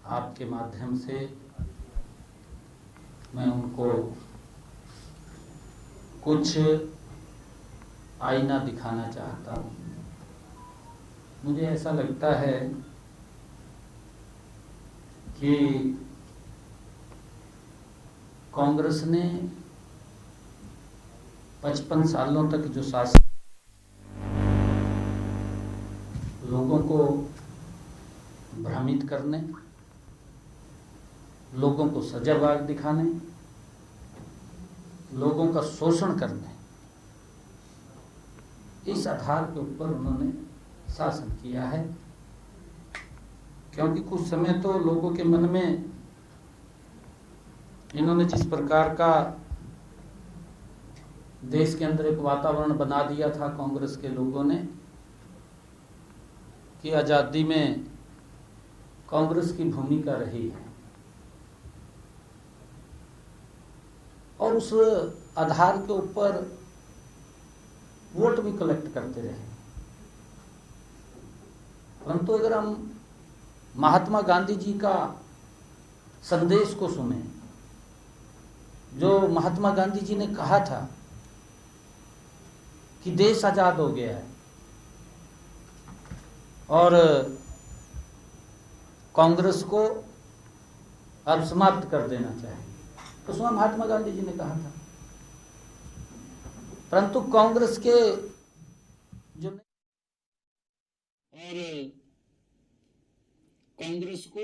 आपके माध्यम से मैं उनको कुछ आईना दिखाना चाहता हूँ। मुझे ऐसा लगता है कि कांग्रेस ने 55 सालों तक जो शासन लोगों को भ्रमित करने, लोगों को सजावाग दिखाने, लोगों का शोषण करने, इस आधार के ऊपर उन्होंने शासन किया है। क्योंकि कुछ समय तो लोगों के मन में इन्होंने जिस प्रकार का देश के अंदर एक वातावरण बना दिया था कांग्रेस के लोगों ने कि आज़ादी में कांग्रेस की भूमिका रही है, और उस आधार के ऊपर वोट भी कलेक्ट करते रहे। परंतु अगर हम महात्मा गांधी जी का संदेश को सुने, जो महात्मा गांधी जी ने कहा था कि देश आजाद हो गया है और कांग्रेस को अब समाप्त कर देना चाहिए, तो उसमें महात्मा गांधी जी ने कहा था। परंतु कांग्रेस के जो और कांग्रेस को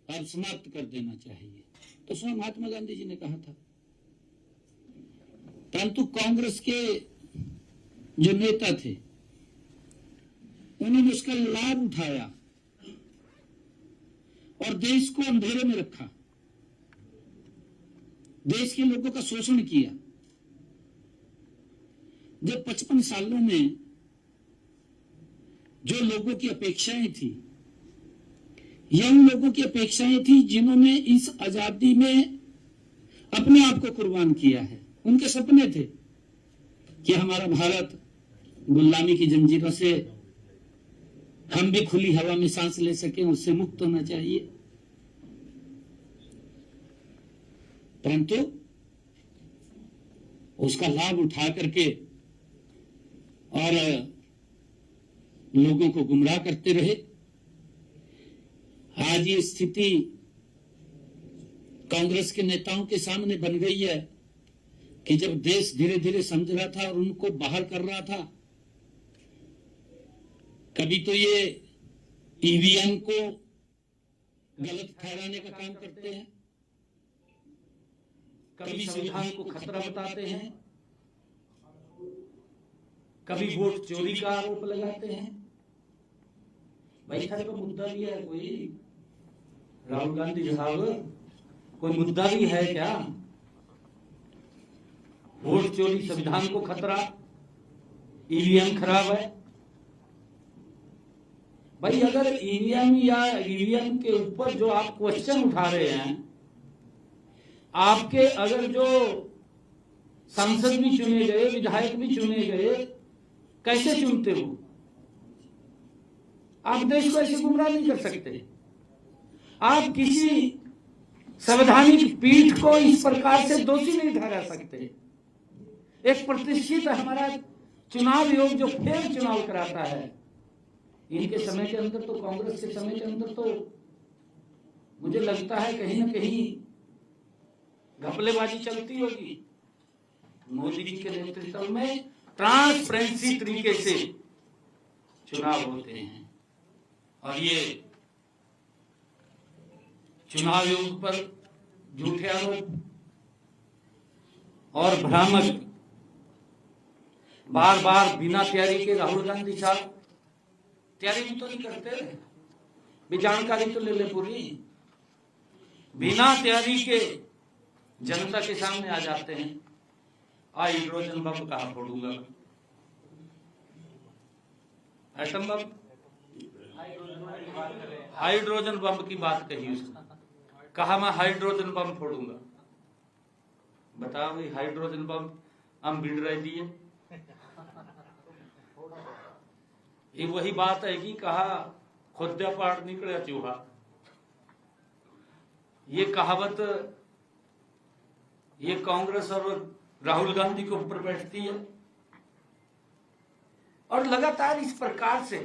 अब समाप्त कर देना चाहिए, तो उसमें महात्मा गांधी जी ने कहा था। परंतु कांग्रेस के जो नेता थे उन्होंने उसका लाभ उठाया और देश को अंधेरे में रखा, देश के लोगों का शोषण किया। जब 55 सालों में जो लोगों की अपेक्षाएं थी, ये उन लोगों की अपेक्षाएं थी जिन्होंने इस आजादी में अपने आप को कुर्बान किया है। उनके सपने थे कि हमारा भारत गुलामी की जंजीरों से हम भी खुली हवा में सांस ले सकें, उससे मुक्त होना चाहिए। परंतु उसका लाभ उठा करके और लोगों को गुमराह करते रहे। आज ये स्थिति कांग्रेस के नेताओं के सामने बन गई है कि जब देश धीरे धीरे समझ रहा था और उनको बाहर कर रहा था, कभी तो ये ईवीएम को गलत ठहराने का काम करते हैं, कभी संविधान को खतरा बताते हैं, कभी वोट चोरी का आरोप लगाते हैं। भाई खैर तो मुद्दा भी है कोई, राहुल गांधी साहब, कोई मुद्दा भी है क्या? वोट चोरी, संविधान को खतरा, ईवीएम खराब है। भाई अगर ईवीएम या ईवीएम के ऊपर जो आप क्वेश्चन उठा रहे हैं, आपके अगर जो सांसद भी चुने गए, विधायक भी चुने गए, कैसे चुनते हो? आप देश को ऐसे गुमराह नहीं कर सकते। आप किसी संवैधानिक पीठ को इस प्रकार से दोषी नहीं ठहरा सकते। एक प्रतिष्ठित हमारा चुनाव आयोग जो फेर चुनाव कराता है, इनके समय के अंदर तो, कांग्रेस के समय के अंदर तो मुझे लगता है कहीं ना कहीं घपलेबाजी चलती होगी। मोदी जी के नेतृत्व में ट्रांसपेरेंसी तरीके से चुनाव होते हैं, और ये चुनाव आयोग पर झूठे आरोप और भ्रामक बार बार बिना तैयारी के राहुल गांधी साहब, तैयारी भी तो नहीं करते, भी जानकारी तो ले ले पूरी, बिना तैयारी के जनता के सामने आ जाते हैं। हाइड्रोजन बम कहाँ फोड़ूंगा, एटम बम, हाइड्रोजन बम की बात कही उसने, कहा मैं हाइड्रोजन बम फोड़ूंगा। बताओ भाई, हाइड्रोजन बम हम बिड़ रहे दिए, ये वही बात है कि कहा खुद्या पाड़ निकले चूहा, ये कहावत ये कांग्रेस और राहुल गांधी के ऊपर बैठती है और लगातार इस प्रकार से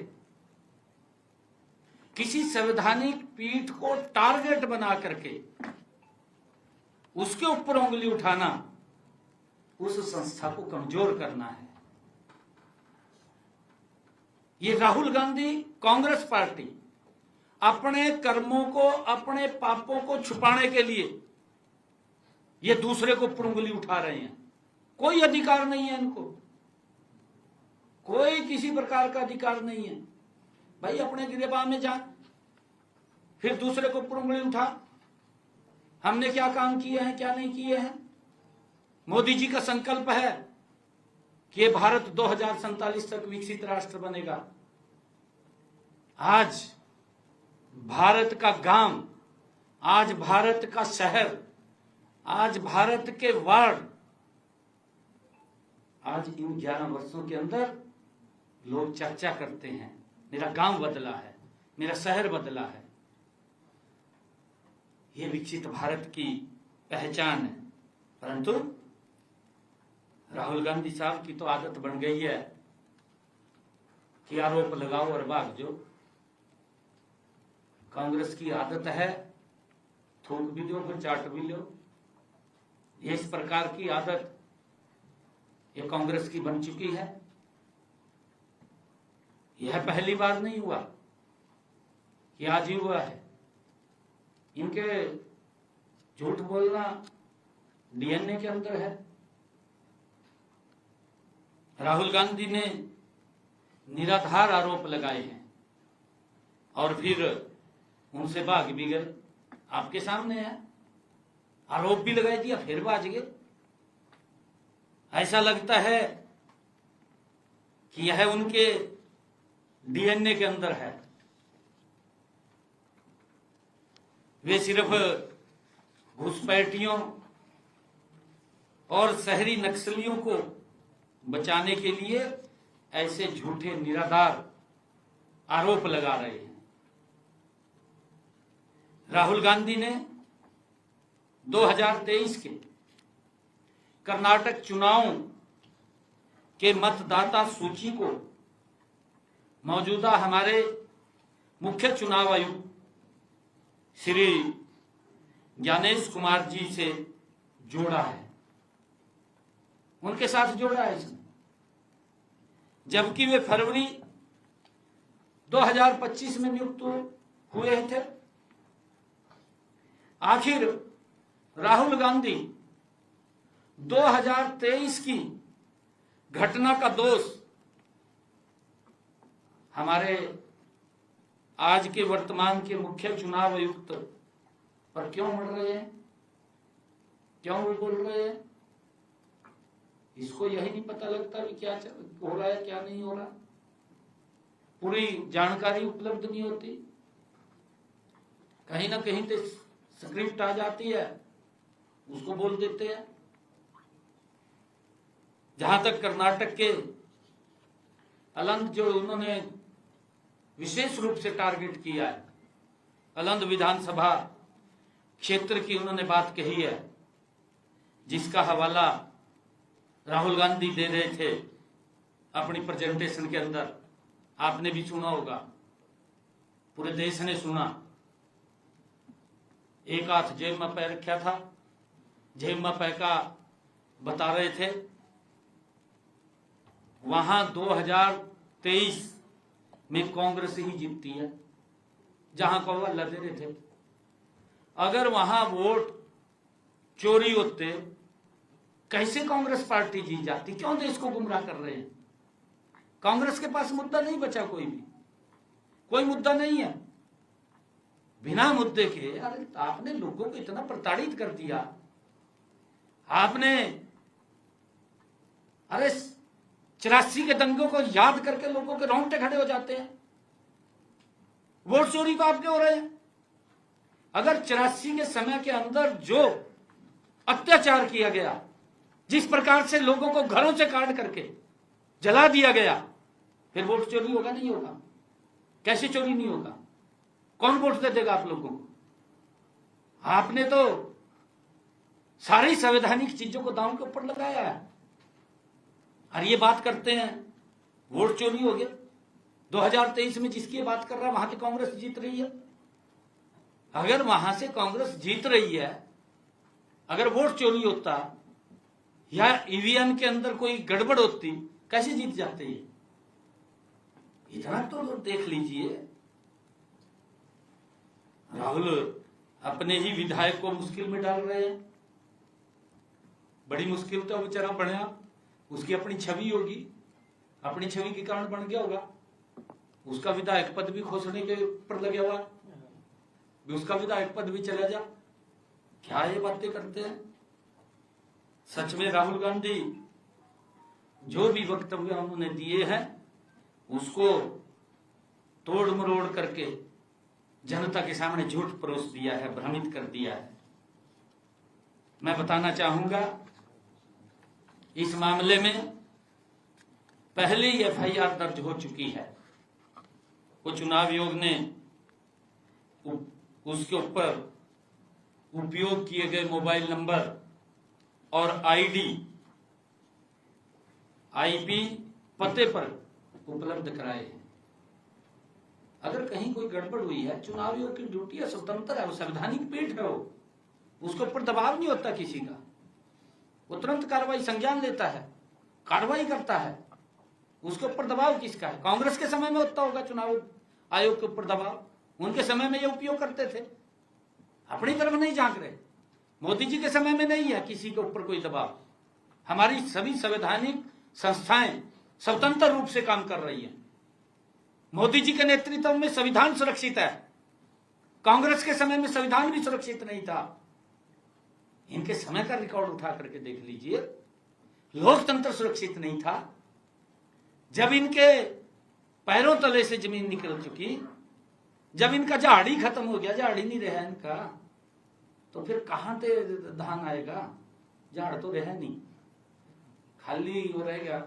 किसी संवैधानिक पीठ को टारगेट बना करके उसके ऊपर उंगली उठाना उस संस्था को कमजोर करना है। ये राहुल गांधी कांग्रेस पार्टी अपने कर्मों को, अपने पापों को छुपाने के लिए ये दूसरे को ऊपर उंगली उठा रहे हैं। कोई अधिकार नहीं है इनको, कोई किसी प्रकार का अधिकार नहीं है। भाई अपने गिरेबान में जा, फिर दूसरे को ऊपर उंगली उठा। हमने क्या काम किए हैं, क्या नहीं किए हैं। मोदी जी का संकल्प है कि ये भारत 2047 तक विकसित राष्ट्र बनेगा। आज भारत का गांव, आज भारत का शहर, आज भारत के वार्ड, आज इन 11 वर्षों के अंदर लोग चर्चा करते हैं, मेरा गांव बदला है, मेरा शहर बदला है। ये विकसित भारत की पहचान है। परंतु राहुल गांधी साहब की तो आदत बन गई है कि आरोप लगाओ और भाग जो। कांग्रेस की आदत है थूक भी दो फिर चाट भी लो। ये इस प्रकार की आदत ये कांग्रेस की बन चुकी है। यह पहली बार नहीं हुआ कि आज ही हुआ है। इनके झूठ बोलना डीएनए के अंदर है। राहुल गांधी ने निराधार आरोप लगाए हैं और फिर उनसे भाग भी गए। आपके सामने है, आरोप भी लगा दिया फिर भाग गए। ऐसा लगता है कि यह उनके डीएनए के अंदर है। वे सिर्फ घुसपैठियों और शहरी नक्सलियों को बचाने के लिए ऐसे झूठे निराधार आरोप लगा रहे हैं। राहुल गांधी ने 2023 के कर्नाटक चुनाव के मतदाता सूची को मौजूदा हमारे मुख्य चुनाव आयुक्त श्री ज्ञानेश कुमार जी से जोड़ा है, उनके साथ जोड़ा है इसने। जबकि वे फरवरी 2025 में नियुक्त हुए थे। आखिर राहुल गांधी 2023 की घटना का दोष हमारे आज के वर्तमान के मुख्य चुनाव आयुक्त पर क्यों मर रहे हैं, क्यों वो बोल रहे हैं? इसको यही नहीं पता लगता कि क्या हो रहा है, क्या नहीं हो रहा। पूरी जानकारी उपलब्ध नहीं होती। कहीं ना कहीं तो स्क्रिप्ट आ जाती है, उसको बोल देते हैं। जहां तक कर्नाटक के अलंद जो उन्होंने विशेष रूप से टारगेट किया है, अलंद विधानसभा क्षेत्र की उन्होंने बात कही है, जिसका हवाला राहुल गांधी दे रहे थे अपनी प्रेजेंटेशन के अंदर। आपने भी सुना होगा, पूरे देश ने सुना। एक हाथ जेब में पैर रखा था, जेब में पैका बता रहे थे। वहां 2023 में कांग्रेस ही जीतती है, जहां को अल्लाह दे रहे थे। अगर वहां वोट चोरी होते, कैसे कांग्रेस पार्टी जीत जाती? क्यों देश को गुमराह कर रहे हैं? कांग्रेस के पास मुद्दा नहीं बचा, कोई भी कोई मुद्दा नहीं है। बिना मुद्दे के अरे आपने लोगों को इतना प्रताड़ित कर दिया। आपने अरे 84 के दंगों को याद करके लोगों के रोंगटे खड़े हो जाते हैं। वोट चोरी को आप क्यों हो रहे हैं? अगर 84 के समय के अंदर जो अत्याचार किया गया, जिस प्रकार से लोगों को घरों से काट करके जला दिया गया, फिर वोट चोरी होगा? नहीं होगा। कैसे चोरी नहीं होगा? कौन वोट दे देगा आप लोगों को? आपने तो सारी संवैधानिक चीजों को दांव के ऊपर लगाया है। और ये बात करते हैं वोट चोरी हो गया। 2023 में जिसकी बात कर रहा है वहां की कांग्रेस जीत रही है। अगर वहां से कांग्रेस जीत रही है, अगर वोट चोरी होता या ईवीएम के अंदर कोई गड़बड़ होती, कैसे जीत जाते ये? इतना तो देख लीजिए। राहुल अपने ही विधायक को मुश्किल में डाल रहे हैं। बड़ी मुश्किल तो बेचारा बढ़िया, उसकी अपनी छवि होगी, अपनी छवि के कारण बन गया होगा। उसका विधायक पद भी खोसने के ऊपर लगे हुआ, उसका विधायक पद भी चला जा। क्या ये बातें करते हैं? सच में राहुल गांधी जो भी वक्तव्य उन्होंने दिए हैं उसको तोड़ मरोड़ करके जनता के सामने झूठ परोस दिया है, भ्रमित कर दिया है। मैं बताना चाहूंगा, इस मामले में पहले ही एफआईआर दर्ज हो चुकी है। वो चुनाव आयोग ने उसके ऊपर उपयोग किए गए मोबाइल नंबर और आईपी पते पर उपलब्ध कराए हैं। अगर कहीं कोई गड़बड़ हुई है, चुनाव आयोग की ड्यूटी है, स्वतंत्र है, वो संवैधानिक पीठ है, वो उसके ऊपर दबाव नहीं होता किसी का। वो तुरंत कार्रवाई संज्ञान लेता है, कार्रवाई करता है। उसके ऊपर दबाव किसका है? कांग्रेस के समय में होता होगा चुनाव आयोग के ऊपर दबाव, उनके समय में ये उपयोग करते थे। अपनी तरफ नहीं झांक रहे। मोदी जी के समय में नहीं है किसी के ऊपर कोई दबाव। हमारी सभी संवैधानिक संस्थाएं स्वतंत्र रूप से काम कर रही हैं। मोदी जी के नेतृत्व में संविधान सुरक्षित है। कांग्रेस के समय में संविधान भी सुरक्षित नहीं था। इनके समय का रिकॉर्ड उठा करके देख लीजिए, लोकतंत्र सुरक्षित नहीं था। जब इनके पैरों तले से जमीन निकल चुकी, जब इनका झाड़ी खत्म हो गया, झाड़ी नहीं रहा इनका, तो फिर कहां से धान आएगा? झाड़ तो रहा नहीं, खाली हो रहेगा,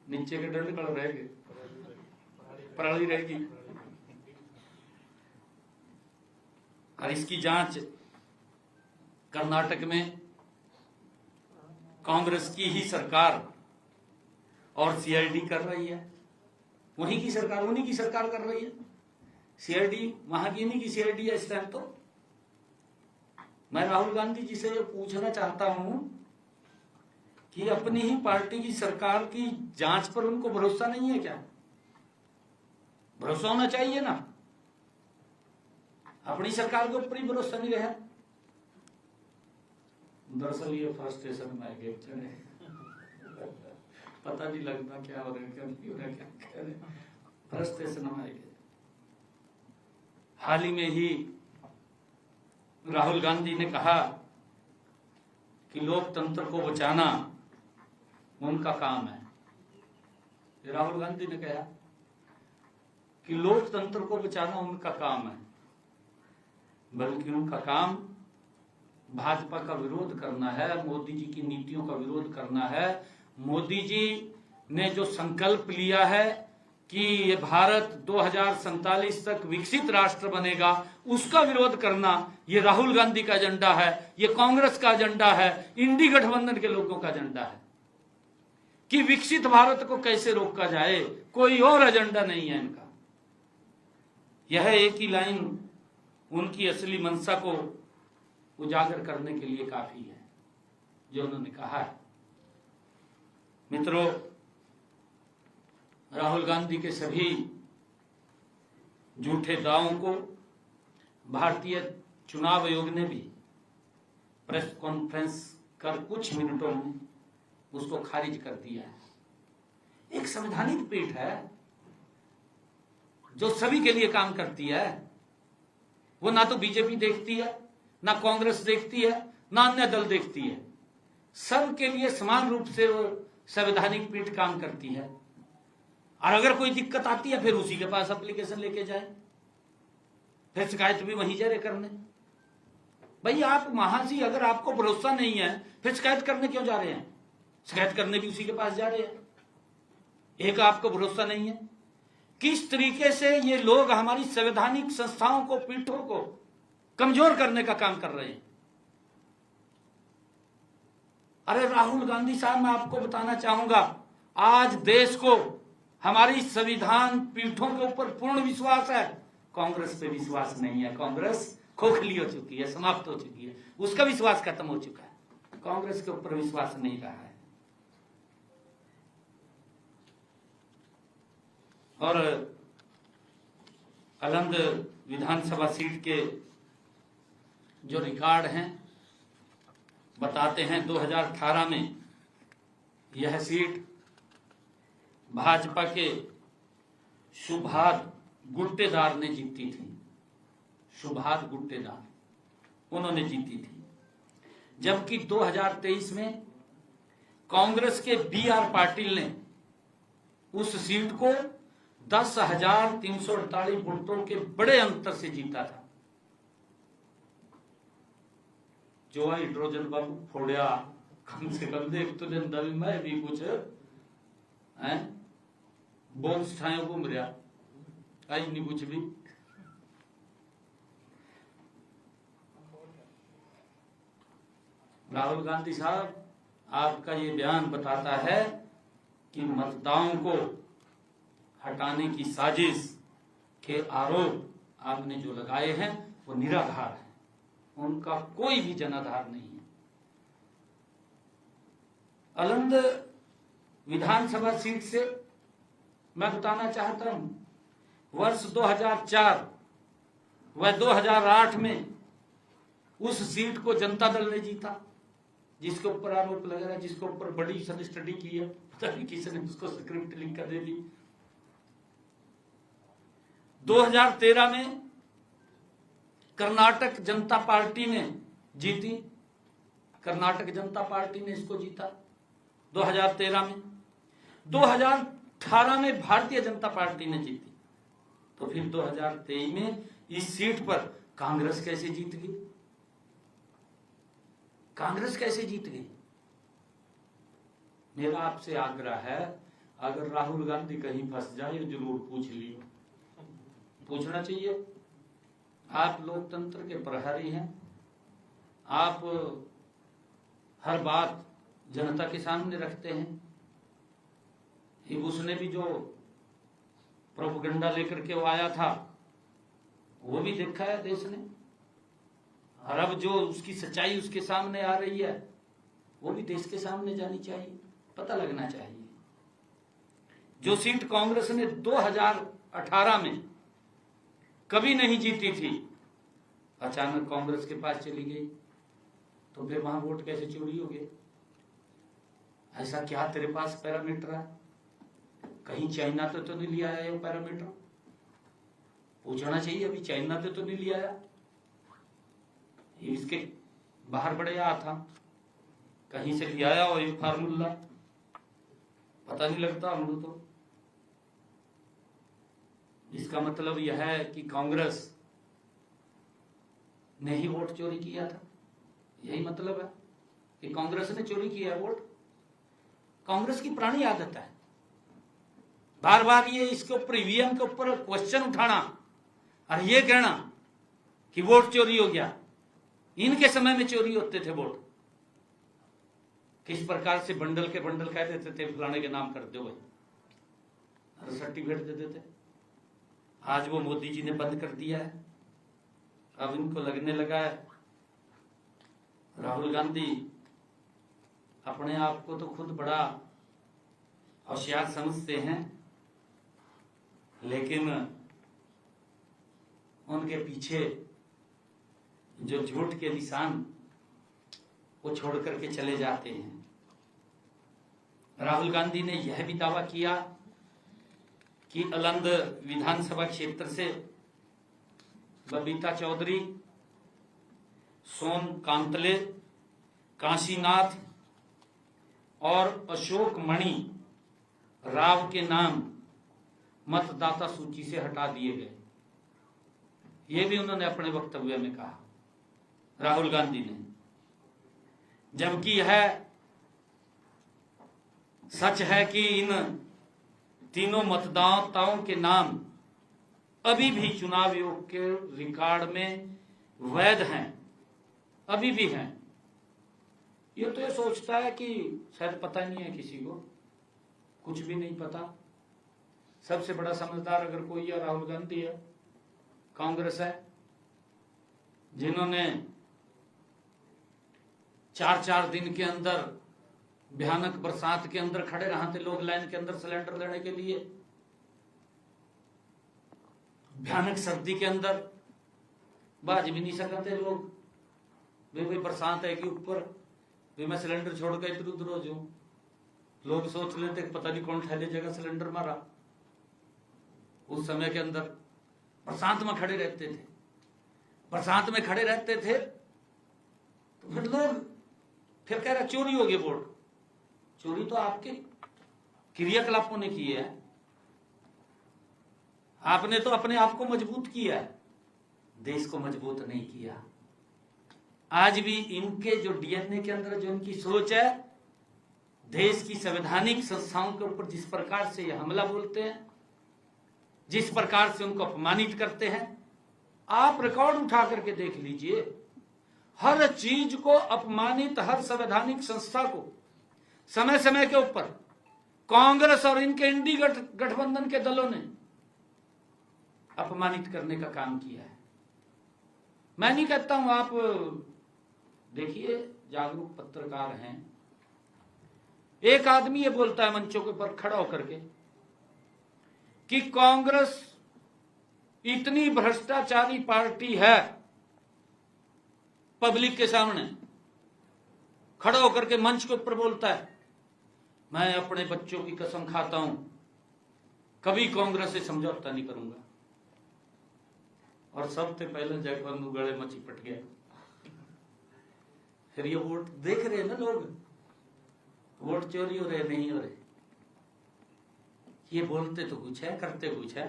नीचे के डंड कड़ रहेंगे, पराली रहेगी। और इसकी जांच कर्नाटक में कांग्रेस की ही सरकार और सीआईडी कर रही है। उन्हीं की सरकार कर रही है। सीआईडी वहां की नहीं की सीआईडी है इस टाइम। तो मैं राहुल गांधी जी से ये पूछना चाहता हूं कि अपनी ही पार्टी की सरकार की जांच पर उनको भरोसा नहीं है क्या? भरोसा होना चाहिए ना। अपनी सरकार के ऊपर ही भरोसा नहीं रहा। दरअसल ये फ्रस्ट्रेशन में आ गए, पता नहीं लगता क्या हो रहा है, क्या नहीं हो रहा, क्या कह रहे, फ्रस्ट्रेशन में आ गए। हाल ही में ही राहुल गांधी ने कहा कि लोकतंत्र को बचाना उनका काम है। राहुल गांधी ने कहा कि लोकतंत्र को बचाना उनका काम है, बल्कि उनका काम भाजपा का विरोध करना है, मोदी जी की नीतियों का विरोध करना है। मोदी जी ने जो संकल्प लिया है कि ये भारत 2047 तक विकसित राष्ट्र बनेगा, उसका विरोध करना ये राहुल गांधी का एजेंडा है, ये कांग्रेस का एजेंडा है, इंडी गठबंधन के लोगों का एजेंडा है कि विकसित भारत को कैसे रोका जाए। कोई और एजेंडा नहीं है इनका। यह एक ही लाइन उनकी असली मंशा को उजागर करने के लिए काफी है जो उन्होंने कहा है। मित्रों, राहुल गांधी के सभी झूठे दावों को भारतीय चुनाव आयोग ने भी प्रेस कॉन्फ्रेंस कर कुछ मिनटों में उसको खारिज कर दिया है। एक संवैधानिक पीठ है जो सभी के लिए काम करती है। वो ना तो बीजेपी देखती है, ना कांग्रेस देखती है, ना अन्य दल देखती है। सबके लिए समान रूप से वो संवैधानिक पीठ काम करती है। और अगर कोई दिक्कत आती है फिर उसी के पास एप्लीकेशन लेके जाए, फिर शिकायत भी वहीं जा रहे करने। भाई आप वहां से अगर आपको भरोसा नहीं है फिर शिकायत करने क्यों जा रहे हैं? शिकायत करने भी उसी के पास जा रहे हैं। एक आपको भरोसा नहीं है। किस तरीके से ये लोग हमारी संवैधानिक संस्थाओं को, पीठों को कमजोर करने का काम कर रहे हैं। अरे राहुल गांधी साहब, मैं आपको बताना चाहूंगा, आज देश को हमारी संविधान पीठों के ऊपर पूर्ण विश्वास है, कांग्रेस पे विश्वास नहीं है। कांग्रेस खोखली हो चुकी है, समाप्त हो चुकी है, उसका विश्वास खत्म हो चुका है, कांग्रेस के ऊपर विश्वास नहीं रहा है। और अलंद विधानसभा सीट के जो रिकॉर्ड हैं बताते हैं, 2018 में यह सीट भाजपा के सुभाष गुट्टेदार ने जीती थी। सुभाष गुट्टेदार उन्होंने जीती थी। जबकि 2023 में कांग्रेस के BR पाटिल ने उस सीट को 10,348 वोटों के बड़े अंतर से जीता था। जो हाइड्रोजन बम फोड़िया, कम से कम देख तो जनता भी, मैं भी कुछ बॉम्ब ठाए घूम रहा, आज नहीं कुछ भी। राहुल गांधी साहब, आपका ये बयान बताता है कि मतदाताओं को हटाने की साजिश के आरोप आपने जो लगाए हैं वो निराधार है, उनका कोई भी जनाधार नहीं है। अलंद विधानसभा सीट से मैं बताना चाहता हूं, वर्ष 2004 व 2008 में उस सीट को जनता दल ने जीता, जिसके ऊपर आरोप लगा रहा है, जिसके ऊपर बड़ी स्टडी की है, पता नहीं किसने उसको स्क्रिप्ट लिख कर दे दी। 2013 में कर्नाटक जनता पार्टी ने जीती, कर्नाटक जनता पार्टी ने इसको जीता 2013 में। 2018 में भारतीय जनता पार्टी ने जीती। तो फिर 2023 में इस सीट पर कांग्रेस कैसे जीत गई? कांग्रेस कैसे जीत गई? मेरा आपसे आग्रह है, अगर राहुल गांधी कहीं फंस जाए जरूर पूछ लियो, पूछना चाहिए। आप लोकतंत्र के प्रहरी हैं, आप हर बात जनता के सामने रखते हैं। उसने भी जो प्रोपेगेंडा लेकर के वो आया था वो भी देखा है देश ने, और अब जो उसकी सच्चाई उसके सामने आ रही है वो भी देश के सामने जानी चाहिए, पता लगना चाहिए। जो सीट कांग्रेस ने 2018 में कभी नहीं जीती थी, अचानक कांग्रेस के पास चली गई, तो फिर वहां वोट कैसे चोरी हो गए? ऐसा क्या तेरे पास पैरामीटर है? कहीं चाइना तो नहीं लिया आया ये पैरामीटर? पूछना चाहिए, अभी चाइना तो नहीं लिया आया, इसके बाहर बड़े आया था, कहीं से लिया आया और ये फार्मूला पता नहीं लगता हमको। तो इसका मतलब यह है कि कांग्रेस ने ही वोट चोरी किया था, यही मतलब है कि कांग्रेस ने चोरी किया वोट। कांग्रेस की पुरानी आदत है बार बार ये इसके ऊपर ईवीएम के ऊपर क्वेश्चन उठाना और ये कहना कि वोट चोरी हो गया। इनके समय में चोरी होते थे वोट, किस प्रकार से बंडल के बंडल कह देते थे, फलाने के नाम कर दो भाई, सर्टिफिकेट दे देते। आज वो मोदी जी ने बंद कर दिया है। अब इनको लगने लगा है, राहुल गांधी अपने आप को तो खुद बड़ा होशियार समझते हैं, लेकिन उनके पीछे जो झूठ के निशान वो छोड़ करके चले जाते हैं। राहुल गांधी ने यह भी दावा किया कि अलंद विधानसभा क्षेत्र से बबीता चौधरी, सोन कांतले, काशीनाथ और अशोक मणि राव के नाम मतदाता सूची से हटा दिए गए। यह भी उन्होंने अपने वक्तव्य में कहा, राहुल गांधी ने। जबकि यह सच है कि इन तीनों मतदाताओं के नाम अभी भी चुनाव आयोग के रिकॉर्ड में वैध हैं, अभी भी हैं। ये तो ये सोचता है कि शायद पता नहीं है किसी को, कुछ भी नहीं पता। सबसे बड़ा समझदार अगर कोई है राहुल गांधी है, कांग्रेस है, जिन्होंने 4-4 दिन के अंदर भयानक बरसात के अंदर खड़े रहा थे लोग लाइन के अंदर सिलेंडर लेने के लिए, भयानक सर्दी के अंदर बाज भी नहीं सकते लोग। वे भाई बरसात है कि ऊपर वे मैं सिलेंडर छोड़ कर इधर उधर हो जाऊं, लोग सोच लेते पता नहीं कौन ठहले जगह सिलेंडर मारा। उस समय के अंदर बरसात में खड़े रहते थे, बरसात में खड़े रहते थे, तो फिर लोग फिर कह रहे चोरी हो गई वोट। चोरी तो आपके क्रियाकलापों ने की है, आपने तो अपने आप को मजबूत किया है, देश को मजबूत नहीं किया। आज भी इनके जो डीएनए के अंदर जो इनकी सोच है, देश की संवैधानिक संस्थाओं के ऊपर जिस प्रकार से ये हमला बोलते हैं, जिस प्रकार से उनको अपमानित करते हैं, आप रिकॉर्ड उठा करके देख लीजिए। हर चीज को अपमानित, हर संवैधानिक संस्था को समय समय के ऊपर कांग्रेस और इनके इंडी गठबंधन के दलों ने अपमानित करने का काम किया है। मैं नहीं कहता हूं, आप देखिए जागरूक पत्रकार हैं। एक आदमी ये बोलता है मंचों के ऊपर खड़ा होकर के कि कांग्रेस इतनी भ्रष्टाचारी पार्टी है, पब्लिक के सामने खड़ा होकर के मंच के ऊपर बोलता है, मैं अपने बच्चों की कसम खाता हूं कभी कांग्रेस से समझौता नहीं करूंगा। और सबसे पहले जगबंधु गले में चिपट गया। फिर ये वोट देख रहे हैं ना लोग, वोट चोरी हो रहे नहीं हो रहे। ये बोलते तो कुछ है, करते कुछ है।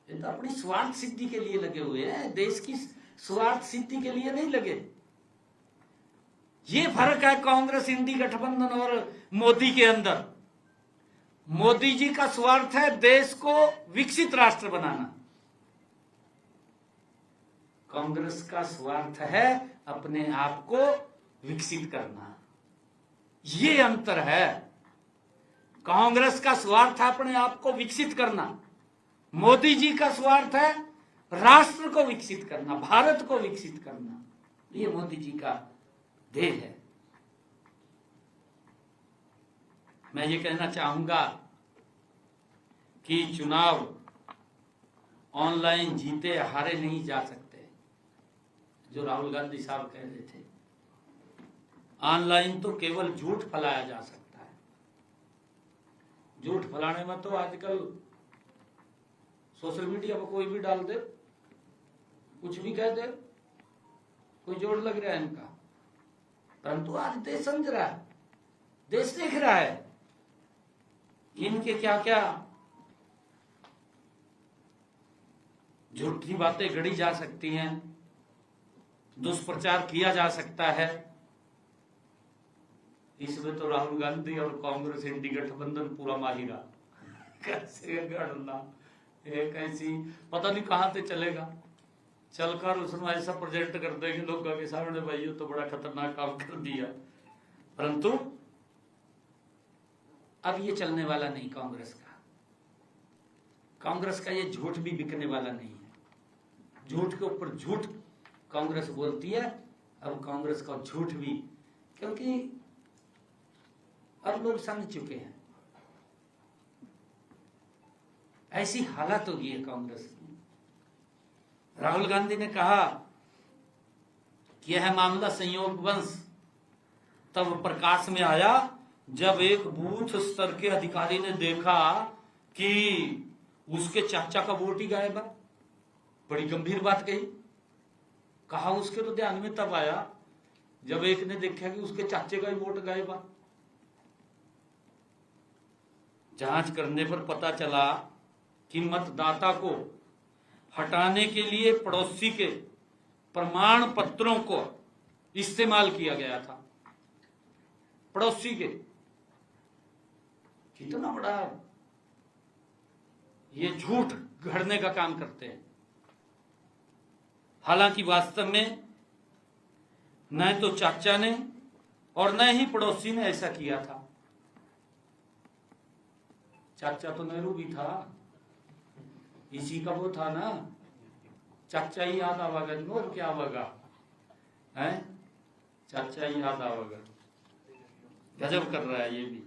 ये तो अपनी स्वार्थ सिद्धि के लिए लगे हुए हैं, देश की स्वार्थ सिद्धि के लिए नहीं लगे। ये फर्क है कांग्रेस इंडी गठबंधन और मोदी के अंदर। मोदी जी का स्वार्थ है देश को विकसित राष्ट्र बनाना, कांग्रेस का स्वार्थ है अपने आप को विकसित करना। ये अंतर है। कांग्रेस का स्वार्थ है अपने आप को विकसित करना, मोदी जी का स्वार्थ है राष्ट्र को विकसित करना, भारत को विकसित करना। ये मोदी जी का ध्येय है। मैं ये कहना चाहूंगा कि चुनाव ऑनलाइन जीते हारे नहीं जा सकते, जो राहुल गांधी साहब कह रहे थे। ऑनलाइन तो केवल झूठ फैलाया जा सकता है। झूठ फैलाने में तो आजकल सोशल मीडिया पर कोई भी डाल दे, कुछ भी कह दे, कोई जोड़ लग रहा है इनका। परंतु आज देश समझ रहा है, देश देख रहा है इनके क्या क्या झूठी बातें गढ़ी जा सकती हैं, दुष्प्रचार किया जा सकता है। इसमें तो राहुल गांधी और कांग्रेस इंडी गठबंधन पूरा माहिरा। कैसे गढ़ना, एक ऐसी पता नहीं कहां से चलेगा, चलकर उसमें ऐसा प्रेजेंट कर देंगे लोगों के सामने, भाई ये तो बड़ा खतरनाक काम कर दिया। परंतु अब ये चलने वाला नहीं कांग्रेस का। कांग्रेस का ये झूठ भी बिकने वाला नहीं है। झूठ के ऊपर झूठ कांग्रेस बोलती है। अब कांग्रेस का झूठ भी, क्योंकि अब लोग समझ चुके हैं ऐसी हालत होगी है कांग्रेस की। राहुल गांधी ने कहा कि यह मामला संयोगवश तब प्रकाश में आया जब एक बूथ स्तर के अधिकारी ने देखा कि उसके चाचा का वोट ही गायब है। बड़ी गंभीर बात कही। कहा उसके तो ध्यान में तब आया जब एक ने देखा कि उसके चाचे का ही वोट गायब है। जांच करने पर पता चला कि मतदाता को हटाने के लिए पड़ोसी के प्रमाण पत्रों को इस्तेमाल किया गया था। पड़ोसी के, कितना बड़ा ये झूठ गढ़ने का काम करते हैं। हालांकि वास्तव में न तो चाचा ने और न ही पड़ोसी ने ऐसा किया था। चाचा तो नेहरू भी था, इसी का वो था ना, चाचा ही याद आवागा, और क्या आवागा है, चाचा ही याद आवागा। गजब कर रहा है ये भी,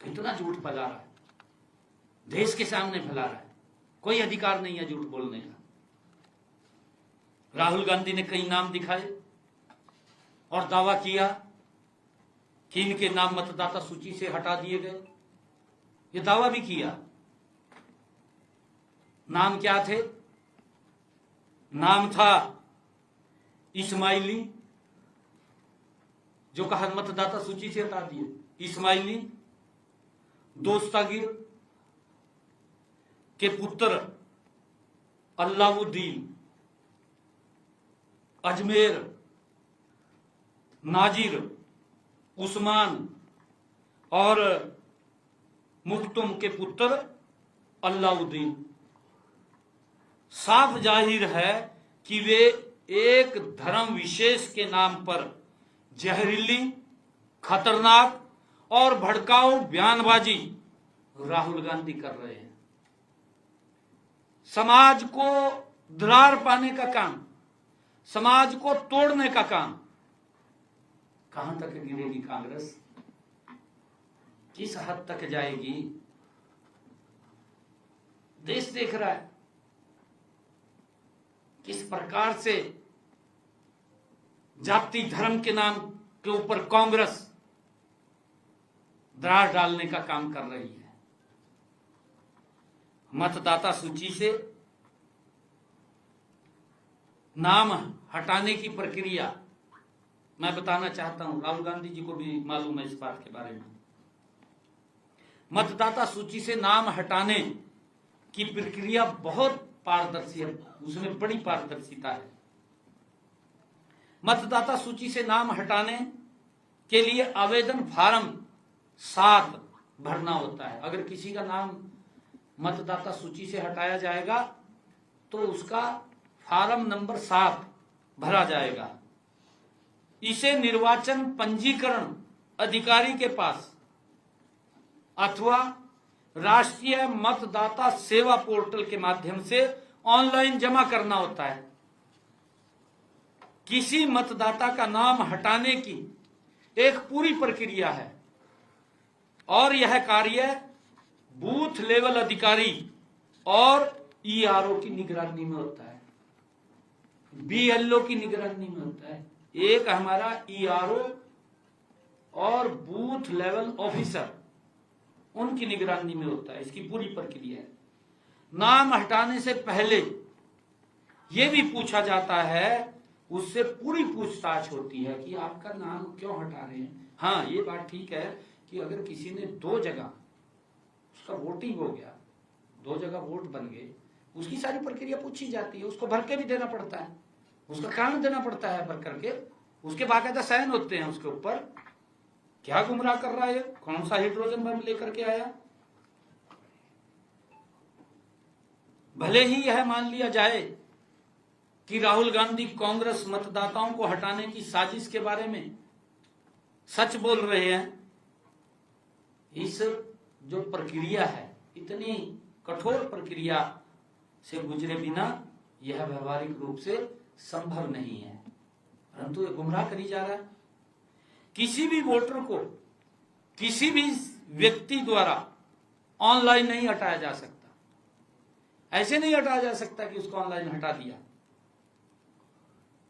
कितना झूठ फैला रहा है, देश के सामने फैला रहा है। कोई अधिकार नहीं है झूठ बोलने का। राहुल गांधी ने कई नाम दिखाए और दावा किया कि इनके नाम मतदाता सूची से हटा दिए गए। ये दावा भी किया। नाम क्या थे? नाम था इस्माइली, जो कहा मतदाता सूची से हटा दिए, इस्माइली। दोस्तागिर के पुत्र अल्लाउद्दीन, अजमेर, नाजिर, उस्मान और मुख्तुम के पुत्र अल्लाउद्दीन। साफ जाहिर है कि वे एक धर्म विशेष के नाम पर जहरीली, खतरनाक और भड़काऊ बयानबाजी राहुल गांधी कर रहे हैं। समाज को दरार पाने का काम, समाज को तोड़ने का काम। कहां तक गिरेगी कांग्रेस? किस हद तक जाएगी? देश देख रहा है किस प्रकार से जाति धर्म के नाम के ऊपर कांग्रेस दरार डालने का काम कर रही है। मतदाता सूची से नाम हटाने की प्रक्रिया मैं बताना चाहता हूं, राहुल गांधी जी को भी मालूम है इस बात के बारे में। मतदाता सूची से नाम हटाने की प्रक्रिया बहुत पारदर्शी है, उसमें बड़ी पारदर्शिता है। मतदाता सूची से नाम हटाने के लिए आवेदन फार्म 7 भरना होता है। अगर किसी का नाम मतदाता सूची से हटाया जाएगा तो उसका फार्म नंबर 7 भरा जाएगा। इसे निर्वाचन पंजीकरण अधिकारी के पास अथवा राष्ट्रीय मतदाता सेवा पोर्टल के माध्यम से ऑनलाइन जमा करना होता है। किसी मतदाता का नाम हटाने की एक पूरी प्रक्रिया है और यह कार्य बूथ लेवल अधिकारी और ईआरओ की निगरानी में होता है, बीएलओ की निगरानी में होता है। एक हमारा ईआरओ और बूथ लेवल ऑफिसर, उनकी निगरानी में होता है। इसकी पूरी प्रक्रिया है। नाम हटाने से पहले यह भी पूछा जाता है, उससे पूरी पूछताछ होती है कि आपका नाम क्यों हटा रहे हैं। हाँ, ये बात ठीक है कि अगर किसी ने 2 जगह उसका वोटिंग हो गया, 2 जगह वोट बन गए, उसकी सारी प्रक्रिया पूछी जाती है, उसको भर के भी देना पड़ता है, उसका कारण देना पड़ता है भर करके, उसके बाकायदा साइन होते हैं उसके ऊपर। क्या गुमराह कर रहा है, कौन सा हाइड्रोजन बम लेकर के आया। भले ही यह मान लिया जाए कि राहुल गांधी कांग्रेस मतदाताओं को हटाने की साजिश के बारे में सच बोल रहे हैं, इस जो प्रक्रिया है, इतनी कठोर प्रक्रिया से गुजरे बिना यह व्यवहारिक रूप से संभव नहीं है, परंतु यह गुमराह करी जा रहा है। किसी भी वोटर को किसी भी व्यक्ति द्वारा ऑनलाइन नहीं हटाया जा सकता। ऐसे नहीं हटाया जा सकता कि उसको ऑनलाइन हटा दिया।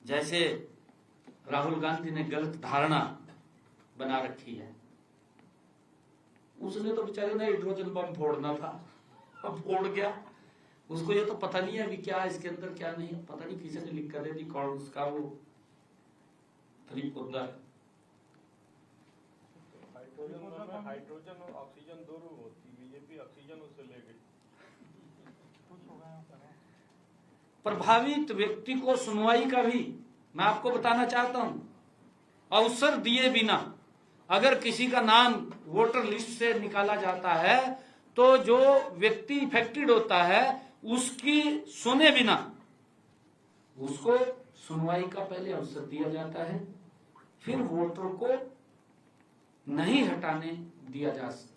जैसे राहुल गांधी ने गलत धारणा बना रखी है, उसने तो बेचारे ने हाइड्रोजन बम फोड़ना था, अब फोड़ गया। उसको ये तो पता नहीं है अभी क्या इसके अंदर क्या नहीं, पता नहीं किसी ने लिख कर दे दी कौन उसका वो फ्री पौधा है। हाइड्रोजन और ऑक्सीजन दोनों होती, बीजेपी ऑक्सीजन उससे ले गई। प्रभावित व्यक्ति को सुनवाई का भी मैं आपको बताना चाहता हूं, अवसर दिए बिना अगर किसी का नाम वोटर लिस्ट से निकाला जाता है तो जो व्यक्ति इफेक्टेड होता है उसकी सुने बिना उसको सुनवाई का पहले अवसर दिया जाता है, फिर वोटर को नहीं हटाने दिया जा सकता।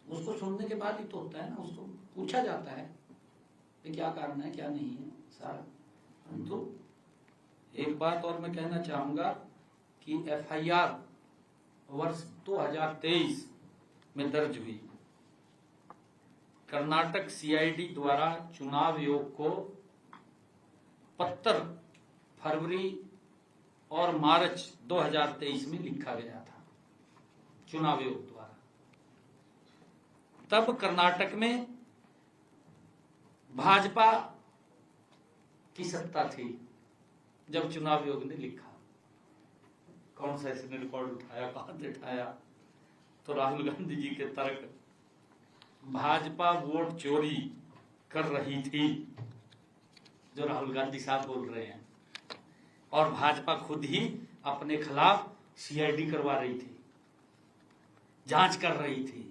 उसको सुनने के बाद ही तो होता है ना, उसको पूछा जाता है कि क्या कारण है क्या नहीं है सारा। तो एक बात और मैं कहना चाहूंगा कि एफआईआर वर्ष 2023 में दर्ज हुई। कर्नाटक सीआईडी द्वारा चुनाव आयोग को पत्र फरवरी और मार्च 2023 में लिखा गया था चुनाव आयोग द्वारा। तब कर्नाटक में भाजपा की सत्ता थी जब चुनाव आयोग ने लिखा। कौन सा इसने रिकॉर्ड उठाया, कहां से उठाया? तो राहुल गांधी जी के तर्क, भाजपा वोट चोरी कर रही थी, जो राहुल गांधी साहब बोल रहे हैं, और भाजपा खुद ही अपने खिलाफ सीआईडी करवा रही थी, जांच कर रही थी,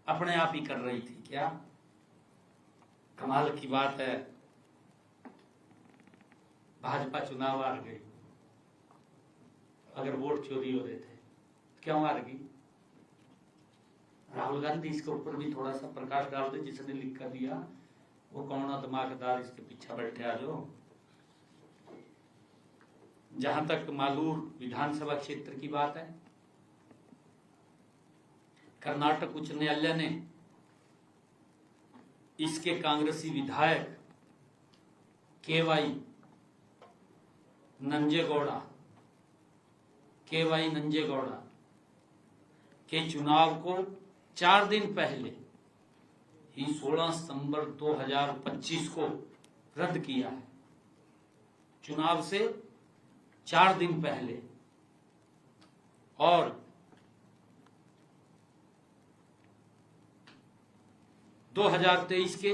अपने आप ही कर रही थी। क्या कमाल की बात है, भाजपा चुनाव हार गई। अगर वोट चोरी हो रहे थे क्यों हार गई? राहुल गांधी इसके ऊपर भी थोड़ा सा प्रकाश डाल दे, जिसने लिख कर दिया वो कौन दिमागदार इसके पीछे बैठे आ जो। जहां तक मालूर विधानसभा क्षेत्र की बात है, कर्नाटक उच्च न्यायालय ने इसके कांग्रेसी विधायक केवाई नंजेगौड़ा के चुनाव को 4 दिन पहले ही 16 सितंबर 2025 को रद्द किया है। चुनाव से 4 दिन पहले। और 2023 के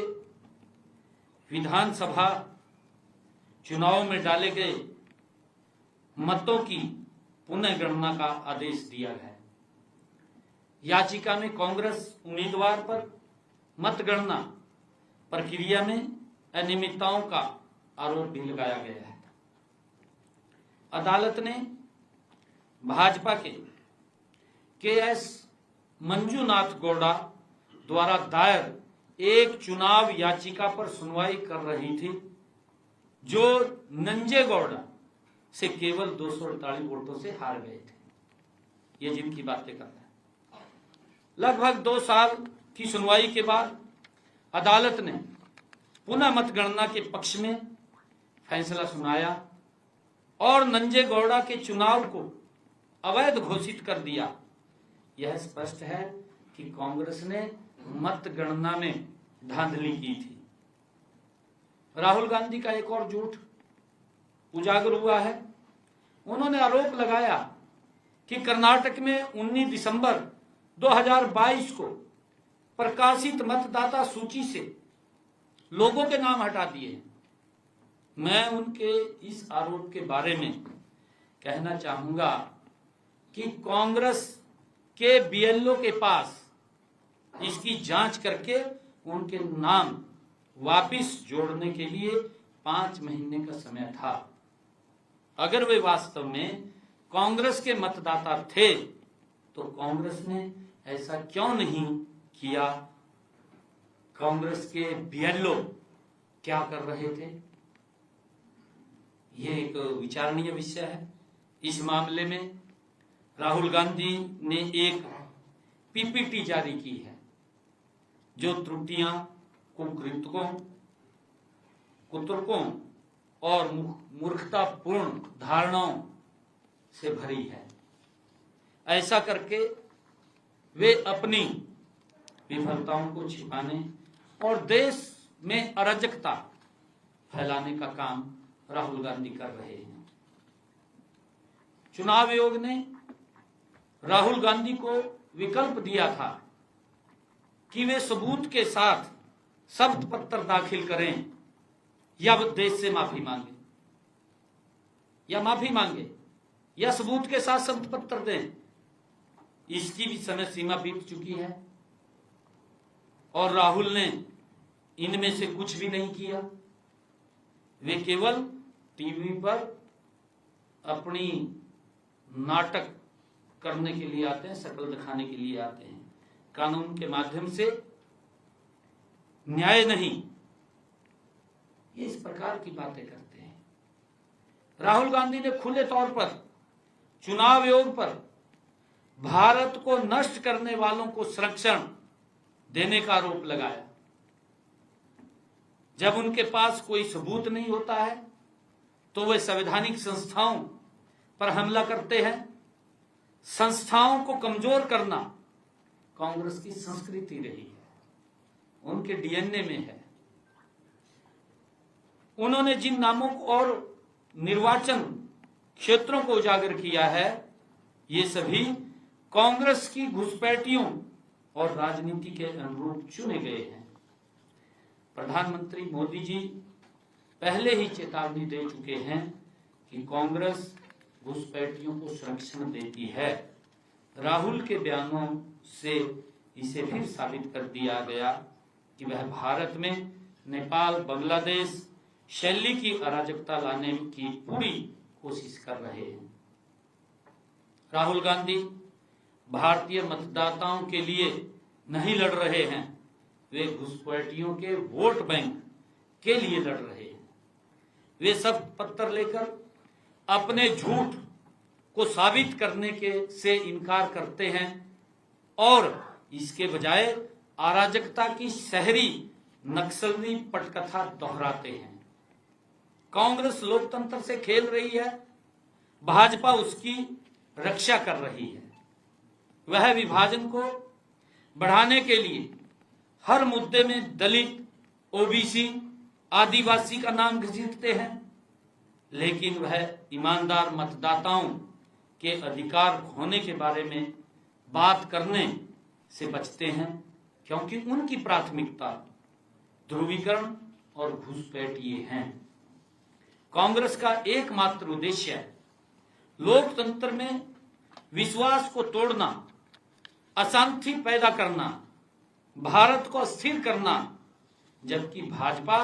विधानसभा चुनाव में डाले गए मतों की पुनः गणना का आदेश दिया है। याचिका में कांग्रेस उम्मीदवार पर मतगणना प्रक्रिया में अनियमितताओं का आरोप भी लगाया गया है। अदालत ने भाजपा के एस मंजुनाथ गौड़ा द्वारा दायर एक चुनाव याचिका पर सुनवाई कर रही थी, जो नंजेगौड़ा से केवल 248 वोटों से हार गए थे। ये जिनकी बातें कर रहे हैं। लगभग 2 साल की सुनवाई के बाद अदालत ने पुनः मतगणना के पक्ष में फैसला सुनाया और नंजेगौड़ा के चुनाव को अवैध घोषित कर दिया। यह स्पष्ट है कि कांग्रेस ने मतगणना में धांधली की थी। राहुल गांधी का एक और झूठ उजागर हुआ है। उन्होंने आरोप लगाया कि कर्नाटक में 19 दिसंबर 2022 को प्रकाशित मतदाता सूची से लोगों के नाम हटा दिए। मैं उनके इस आरोप के बारे में कहना चाहूंगा कि कांग्रेस के बीएलओ के पास इसकी जांच करके उनके नाम वापिस जोड़ने के लिए 5 महीने का समय था। अगर वे वास्तव में कांग्रेस के मतदाता थे तो कांग्रेस ने ऐसा क्यों नहीं किया? कांग्रेस के बीएलओ क्या कर रहे थे? यह एक विचारणीय विषय है। इस मामले में राहुल गांधी ने एक पीपीटी जारी की है जो त्रुटियां, कुतर्कों और मूर्खतापूर्ण धारणाओं से भरी है। ऐसा करके वे अपनी विफलताओं को छिपाने और देश में अराजकता फैलाने का काम राहुल गांधी कर रहे हैं। चुनाव आयोग ने राहुल गांधी को विकल्प दिया था कि वे सबूत के साथ शपथ पत्र दाखिल करें या वो देश से माफी मांगे या सबूत के साथ शपथ पत्र दें। इसकी भी समय सीमा बीत चुकी है और राहुल ने इनमें से कुछ भी नहीं किया। वे केवल टीवी पर अपनी नाटक करने के लिए आते हैं, शक्ल दिखाने के लिए आते हैं। कानून के माध्यम से न्याय नहीं, ये इस प्रकार की बातें करते हैं। राहुल गांधी ने खुले तौर पर चुनाव आयोग पर भारत को नष्ट करने वालों को संरक्षण देने का आरोप लगाया। जब उनके पास कोई सबूत नहीं होता है तो वे संवैधानिक संस्थाओं पर हमला करते हैं। संस्थाओं को कमजोर करना कांग्रेस की संस्कृति रही है, उनके डीएनए में है। उन्होंने जिन नामों और निर्वाचन क्षेत्रों को उजागर किया है, ये सभी कांग्रेस की घुसपैठियों और राजनीति के अनुरूप चुने गए हैं। प्रधानमंत्री मोदी जी पहले ही चेतावनी दे चुके हैं कि कांग्रेस घुसपैठियों को संरक्षण देती है। राहुल के बयानों से इसे फिर साबित कर दिया गया कि वह भारत में नेपाल, बांग्लादेश शैली की अराजकता लाने की पूरी कोशिश कर रहे हैं। राहुल गांधी भारतीय मतदाताओं के लिए नहीं लड़ रहे हैं, वे घुसपैठियों के वोट बैंक के लिए लड़ रहे हैं। वे सब पत्थर लेकर अपने झूठ को साबित करने के से इनकार करते हैं और इसके बजाय अराजकता की शहरी नक्सली पटकथा दोहराते हैं। कांग्रेस लोकतंत्र से खेल रही है, भाजपा उसकी रक्षा कर रही है। वह विभाजन को बढ़ाने के लिए हर मुद्दे में दलित, ओबीसी, आदिवासी का नाम घसीटते हैं, लेकिन वह ईमानदार मतदाताओं के अधिकार खोने के बारे में बात करने से बचते हैं, क्योंकि उनकी प्राथमिकता ध्रुवीकरण और घुसपैठिए हैं। कांग्रेस का एकमात्र उद्देश्य है लोकतंत्र में विश्वास को तोड़ना, अशांति पैदा करना, भारत को अस्थिर करना, जबकि भाजपा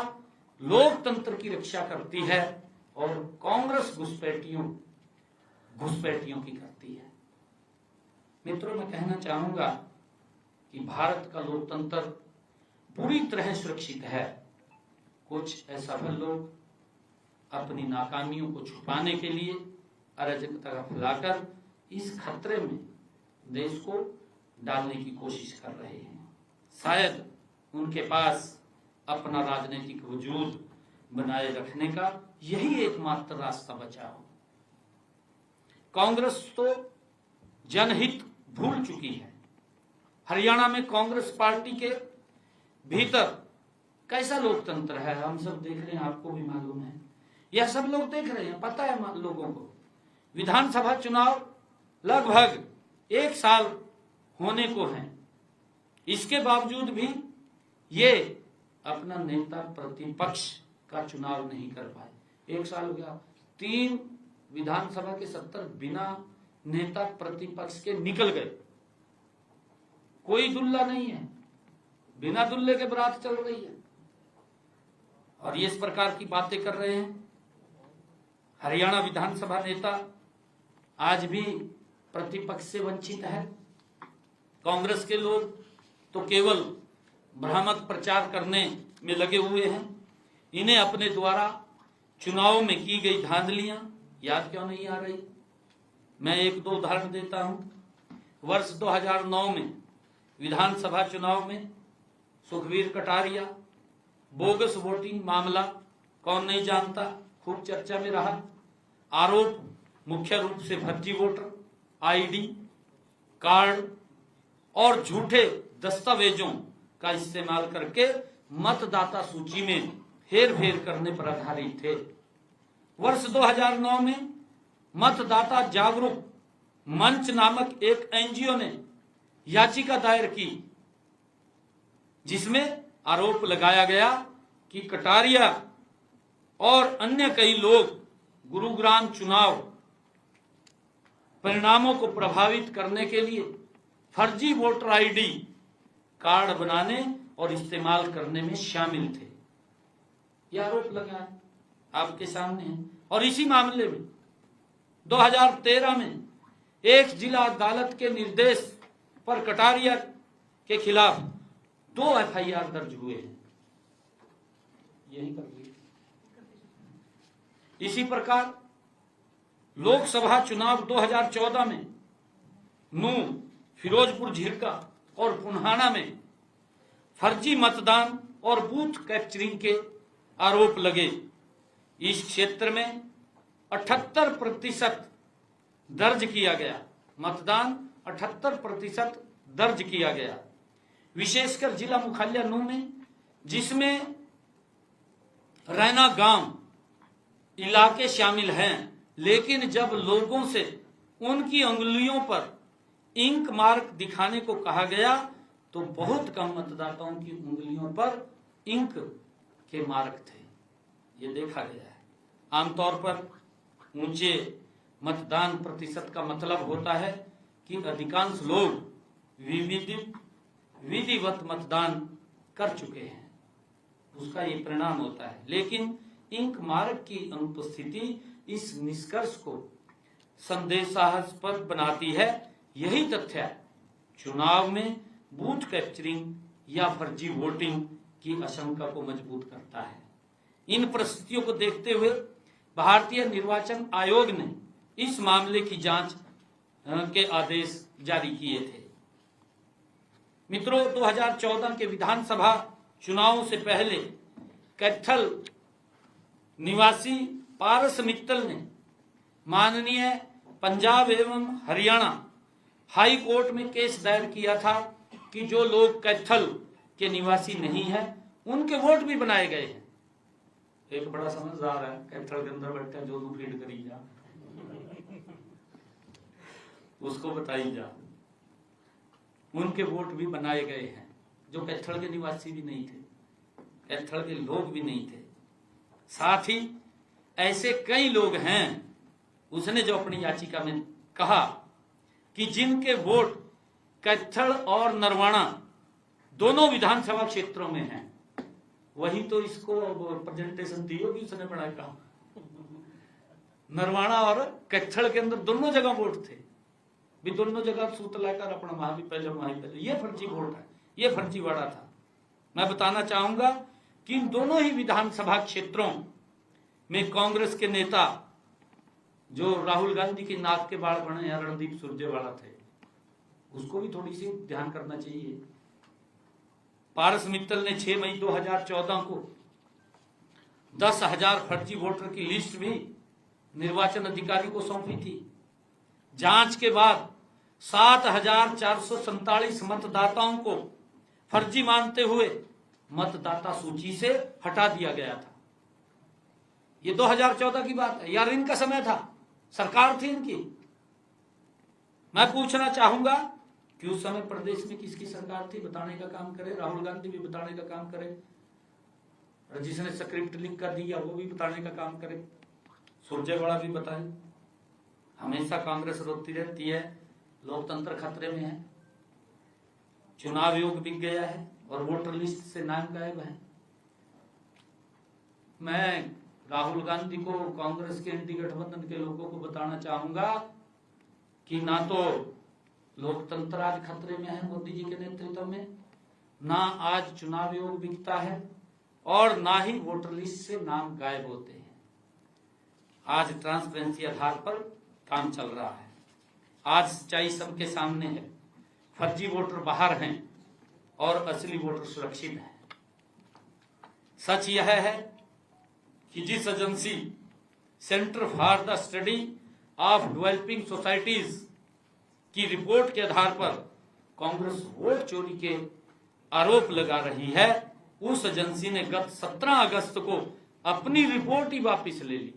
लोकतंत्र की रक्षा करती है और कांग्रेस घुसपैठियों की करती है। मित्रों, मैं कहना चाहूंगा कि भारत का लोकतंत्र पूरी तरह सुरक्षित है। कुछ असफल लोग अपनी नाकामियों को छुपाने के लिए अराजकता फैलाकर इस खतरे में देश को डालने की कोशिश कर रहे हैं। शायद उनके पास अपना राजनीतिक वजूद बनाए रखने का यही एकमात्र रास्ता बचा हो। कांग्रेस तो जनहित भूल चुकी है। हरियाणा में कांग्रेस पार्टी के भीतर कैसा लोकतंत्र है हम सब देख रहे हैं, आपको भी मालूम है, यह सब लोग देख रहे हैं, पता है लोगों को। विधानसभा चुनाव लगभग 1 साल होने को है, इसके बावजूद भी ये अपना नेता प्रतिपक्ष का चुनाव नहीं कर पाए। 1 साल हो गया, 3 विधानसभा के 70 बिना नेता प्रतिपक्ष के निकल गए। कोई दुल्ला नहीं है, बिना दुल्ले के बारात चल रही है और ये इस प्रकार की बातें कर रहे हैं। हरियाणा विधानसभा नेता आज भी प्रतिपक्ष से वंचित है। कांग्रेस के लोग तो केवल भ्रामक प्रचार करने में लगे हुए हैं। इन्हें अपने द्वारा चुनाव में की गई धांधलियां याद क्यों नहीं आ रही? मैं 1-2 उदाहरण देता हूं। वर्ष 2009 में विधानसभा चुनाव में सुखबीर कटारिया बोगस वोटिंग मामला कौन नहीं जानता, खूब चर्चा में रहा। आरोप मुख्य रूप से फर्जी वोटर आईडी कार्ड और झूठे दस्तावेजों का इस्तेमाल करके मतदाता सूची में हेरफेर करने पर आधारित थे। वर्ष 2009 में मतदाता जागरूक मंच नामक एक एनजीओ ने याचिका दायर की, जिसमें आरोप लगाया गया कि कटारिया और अन्य कई लोग गुरुग्राम चुनाव परिणामों को प्रभावित करने के लिए फर्जी वोटर आईडी कार्ड बनाने और इस्तेमाल करने में शामिल थे। यह आरोप लगा। आपके सामने है। और इसी मामले में 2013 में एक जिला अदालत के निर्देश पर कटारिया के खिलाफ 2 FIR दर्ज हुए हैं। यही कर दिए। इसी प्रकार लोकसभा चुनाव 2014 में नूंह, फिरोजपुर झिरका और पुन्हाना में फर्जी मतदान और बूथ कैप्चरिंग के आरोप लगे। इस क्षेत्र में 78% दर्ज किया गया, मतदान 78% दर्ज किया गया। विशेषकर जिला मुख्यालय नूंह में, जिसमें रैना गांव इलाके शामिल हैं, लेकिन जब लोगों से उनकी अंगुलियों पर इंक मार्क दिखाने को कहा गया तो बहुत कम मतदाताओं की उंगलियों पर इंक के मार्क थे। ये देखा गया है। आमतौर पर ऊंचे मतदान प्रतिशत का मतलब होता है कि अधिकांश लोग विधिवत मतदान कर चुके हैं, उसका ये परिणाम होता है। लेकिन इंक मार्क की अनुपस्थिति इस निष्कर्ष को संदेशास्पद बनाती है। यही तथ्य चुनाव में बूथ कैप्चरिंग या फर्जी वोटिंग की आशंका को मजबूत करता है। इन परिस्थितियों को देखते हुए भारतीय निर्वाचन आयोग ने इस मामले की जांच के आदेश जारी किए थे। मित्रों, 2014 के विधानसभा चुनावों से पहले कैथल निवासी पारस मित्तल ने माननीय पंजाब एवं हरियाणा हाई कोर्ट में केस दायर किया था कि जो लोग कैथल के निवासी नहीं है उनके वोट भी बनाए गए हैं। एक बड़ा समझदार है, कैथल के अंदर बैठा जो तू फीड करी जा, उसको बताई जा, उनके वोट भी बनाए गए हैं जो कैथल के निवासी भी नहीं थे, कैथल के लोग भी नहीं थे। साथ ही ऐसे कई लोग हैं, उसने जो अपनी याचिका में कहा कि जिनके वोट कैथल और नरवाना दोनों विधानसभा क्षेत्रों में हैं, वही तो इसको प्रेजेंटेशन दी होगी उसने बनाया। कहा नरवाना और कैथल के अंदर दोनों जगह वोट थे, भी दोनों जगह सूत लाकर अपना वहां भी पहले ये फर्जी वोट है, ये फर्जीवाड़ा था। मैं बताना चाहूंगा कि इन दोनों ही विधानसभा क्षेत्रों में कांग्रेस के नेता जो राहुल गांधी की नाक के बाल बने हैं रणदीप सुरजेवाला थे, उसको भी थोड़ी सी ध्यान करना चाहिए। पारस मित्तल ने 6 मई 2014 को 10,000 फर्जी वोटर की लिस्ट भी निर्वाचन अधिकारी को सौंपी थी। जांच के बाद 7,447 मतदाताओं को फर्जी मानते हुए मतदाता सूची से हटा दिया गया था। ये 2014 की बात है यार, इनका समय था, सरकार थी इनकी। मैं पूछना चाहूंगा कि उस समय प्रदेश में किसकी सरकार थी, बताने का काम करे। राहुल गांधी भी बताने का काम करे, और जिसने स्क्रिप्ट लिख कर दिया वो भी बताने का काम करे, सुरजेवाला भी बताए। हमेशा कांग्रेस रोकती रहती है लोकतंत्र खतरे में है, चुनाव योग बिक गया है और वोटर लिस्ट से नाम गायब है। मैं राहुल गांधी को, कांग्रेस के एंटी गठबंधन के लोगों को बताना चाहूंगा कि ना तो लोकतंत्र आज खतरे में है मोदी जी के नेतृत्व में, ना आज चुनाव योग बिकता है और ना ही वोटर लिस्ट से नाम गायब होते हैं। आज ट्रांसपेरेंसी आधार पर काम चल रहा है। आज सच्चाई सबके सामने है, फर्जी वोटर बाहर हैं और असली वोटर सुरक्षित हैं। सच यह है कि जिस agency centre for the study of developing societies की रिपोर्ट के आधार पर कांग्रेस वोट चोरी के आरोप लगा रही है, उस एजेंसी ने गत 17 अगस्त को अपनी रिपोर्ट ही वापस ले ली।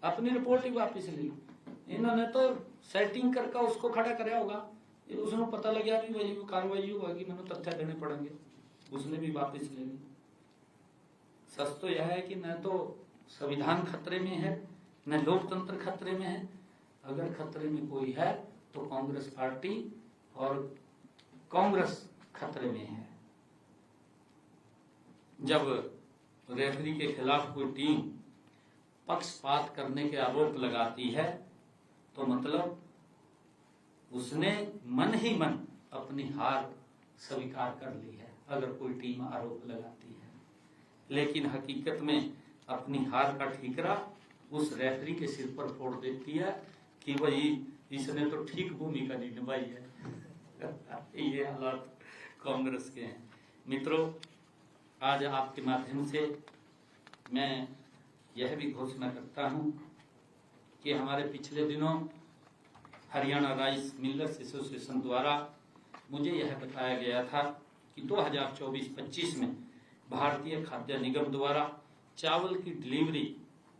अपनी रिपोर्ट ही वापस ले ली। इन्होंने तो सेटिंग करके उसको खड़ा कराया होगा, उसने पता लग गया भी वही कार्रवाई होगी, मैंने तथ्य देने पड़ेंगे, उसने भी वापस ले ली। सच तो यह है कि न तो संविधान खतरे में है, न लोकतंत्र खतरे में है। अगर खतरे में कोई है तो कांग्रेस पार्टी और कांग्रेस खतरे में है। जब रेफरी के खिलाफ कोई टीम पक्षपात करने के आरोप लगाती है तो मतलब उसने मन ही मन अपनी हार स्वीकार कर ली है, अगर कोई टीम आरोप लगाती है। लेकिन हकीकत में अपनी हार का ठीकरा उस रेफरी के सिर पर फोड़ देती है कि भाई इसने तो ठीक भूमिका नहीं निभाई है। ये हालात कांग्रेस के हैं। मित्रों, आज आपके माध्यम से मैं यह भी घोषणा करता हूं कि हमारे पिछले दिनों हरियाणा राइस मिलर्स एसोसिएशन द्वारा मुझे यह बताया गया था कि 2024-25 में भारतीय खाद्य निगम द्वारा चावल की डिलीवरी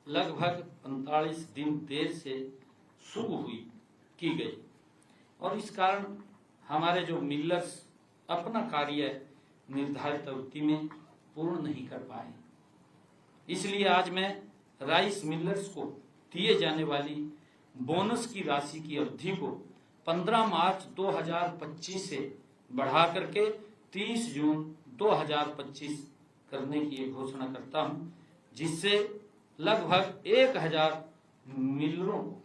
लगभग 45 दिन देर से शुरू की गई और इस कारण हमारे जो मिलर्स अपना कार्य निर्धारित अवधि में पूर्ण नहीं कर पाए। इसलिए आज मैं राइस मिलर्स को दिए जाने वाली बोनस की राशि की अवधि को 15 मार्च 2025 से बढ़ा करके 30 जून 2025 करने की घोषणा करता हूं, जिससे लगभग 1000 मिलरों को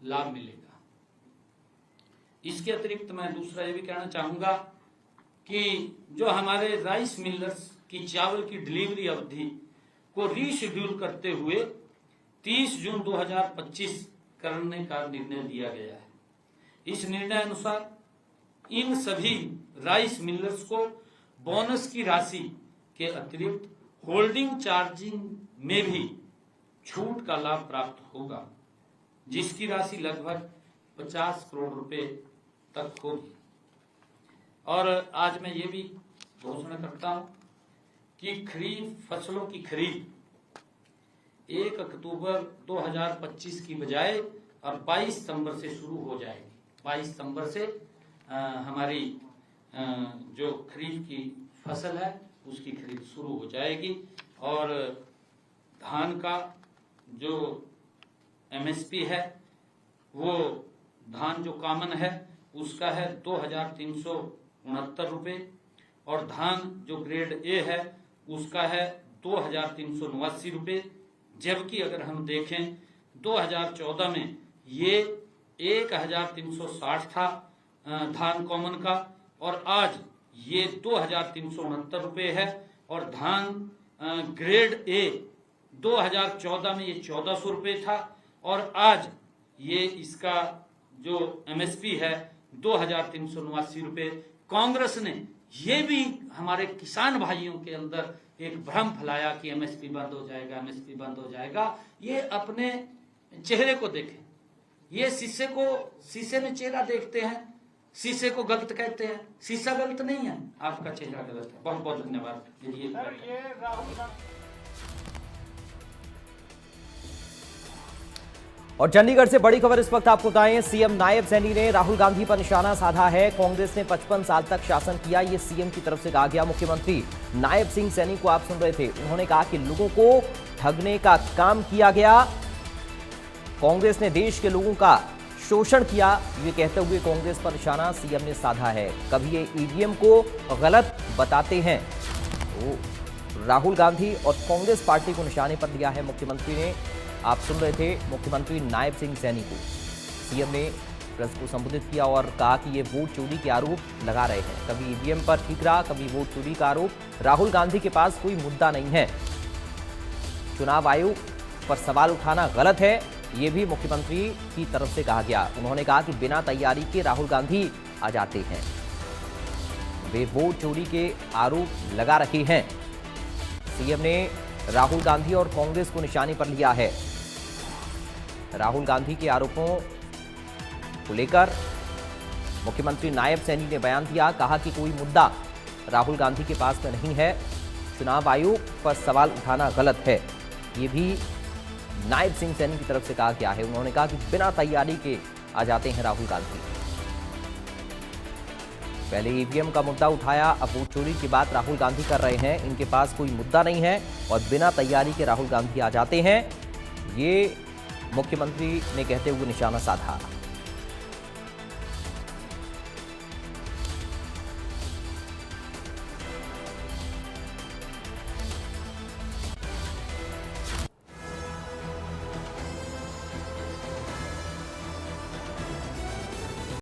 लाभ मिलेगा। इसके अतिरिक्त मैं दूसरा ये भी कहना चाहूंगा कि जो हमारे राइस मिलर्स की चावल की डिलीवरी अवधि को रीशेड्यूल करते हुए 30 जून 2025 करने का निर्णय लिया गया है। इस निर्णय अनुसार इन सभी राइस मिलर्स को बोनस की राशि के अतिरिक्त होल्डिंग चार्जिंग में भी छूट का लाभ प्राप्त होगा, जिसकी राशि लगभग 50 करोड़ रुपए तक होगी। और आज मैं ये भी घोषणा करता हूं कि खरीफ फसलों की खरीद 1 अक्टूबर 2025 की बजाय अब 22 सितंबर से शुरू हो जाएगी। 22 सितंबर से हमारी जो खरीफ की फसल है उसकी खरीद शुरू हो जाएगी और धान का जो एमएसपी है वो धान जो कॉमन है उसका है 2369 रुपये और धान जो ग्रेड ए है उसका है 2389 रुपये। जबकि अगर हम देखें 2014 में ये 1360 था धान कॉमन का और आज ये 2369 रुपये है और धान ग्रेड ए 2014 में ये 1400 रुपये था और आज ये इसका जो एमएसपी है 2389 रुपये। कांग्रेस ने ये भी हमारे किसान भाइयों के अंदर एक भ्रम फैलाया कि एमएसपी बंद हो जाएगा, एमएसपी बंद हो जाएगा। ये अपने चेहरे को देखें, ये शीशे में चेहरा देखते हैं, शीशे को गलत कहते हैं। शीशा गलत नहीं है, आपका चेहरा गलत है। बहुत बहुत धन्यवाद। और चंडीगढ़ से बड़ी खबर इस वक्त आपको बताएं, सीएम नायब सैनी ने राहुल गांधी पर निशाना साधा है। कांग्रेस ने 55 साल तक शासन किया, ये सीएम की तरफ से कहा गया। मुख्यमंत्री नायब सिंह सैनी को आप सुन रहे थे, उन्होंने कहा कि लोगों को ठगने का काम किया गया, कांग्रेस ने देश के लोगों का शोषण किया, ये कहते हुए कांग्रेस पर निशाना सीएम ने साधा है। कभी ये ईवीएम को गलत बताते हैं, तो राहुल गांधी और कांग्रेस पार्टी को निशाने पर लिया है मुख्यमंत्री ने। आप सुन रहे थे मुख्यमंत्री नायब सिंह सैनी को। सीएम ने प्रेस को संबोधित किया और कहा कि ये वोट चोरी के आरोप लगा रहे हैं। कभी ईवीएम पर ठीकरा, कभी वोट चोरी का आरोप। राहुल गांधी के पास कोई मुद्दा नहीं है। चुनाव आयोग पर सवाल उठाना गलत है, ये भी मुख्यमंत्री की तरफ से कहा गया। उन्होंने कहा कि बिना तैयारी के राहुल गांधी आ जाते हैं, वे वोट चोरी के आरोप लगा रहे हैं। सीएम ने राहुल गांधी और कांग्रेस को निशाने पर लिया है। राहुल गांधी के आरोपों को लेकर मुख्यमंत्री नायब सैनी ने बयान दिया, कहा कि कोई मुद्दा राहुल गांधी के पास में नहीं है, चुनाव आयोग पर सवाल उठाना गलत है, ये भी नायब सिंह सैनी की तरफ से कहा गया है। उन्होंने कहा कि बिना तैयारी के आ जाते हैं राहुल गांधी। पहले ईवीएम का मुद्दा उठाया, अब वोट चोरी की बात राहुल गांधी कर रहे हैं। इनके पास कोई मुद्दा नहीं है और बिना तैयारी के राहुल गांधी आ जाते हैं, ये मुख्यमंत्री ने कहते हुए निशाना साधा।